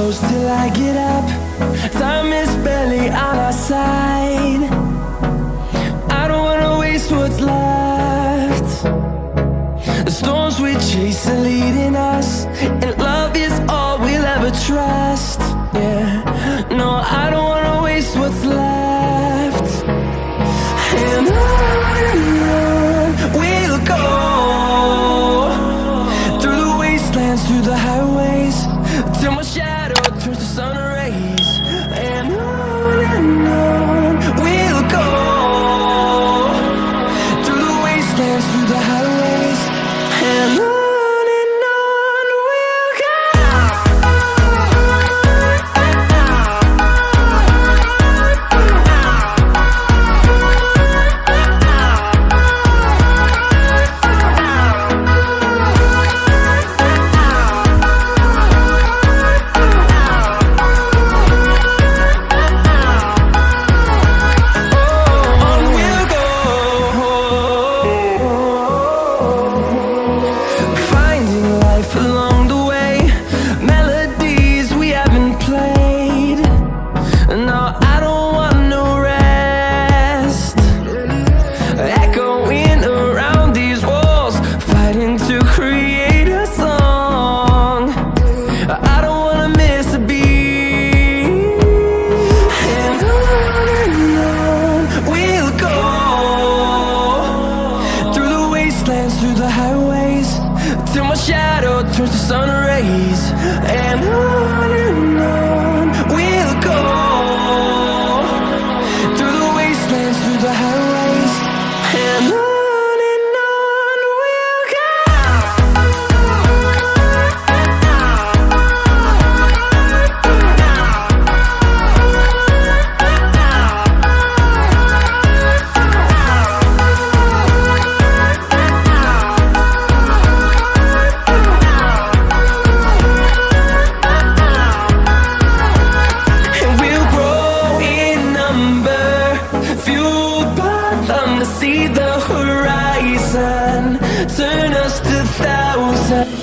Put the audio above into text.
close till I get up. Time is barely on our side. I don't wanna waste what's left. The storms we chase are leading us, and love is all we'll ever trust. Yeah, no, I don't wanna waste what's left. And on we'll go, through the wastelands, through the highways, till my shadow turns to sun rays. And on we'll go, through the wastelands, through the highways, and on. Through the highways, till my shadow turns to sun rays. And on we'll go, through the wastelands, through the highways, and on. See the horizon, turn us to thousands.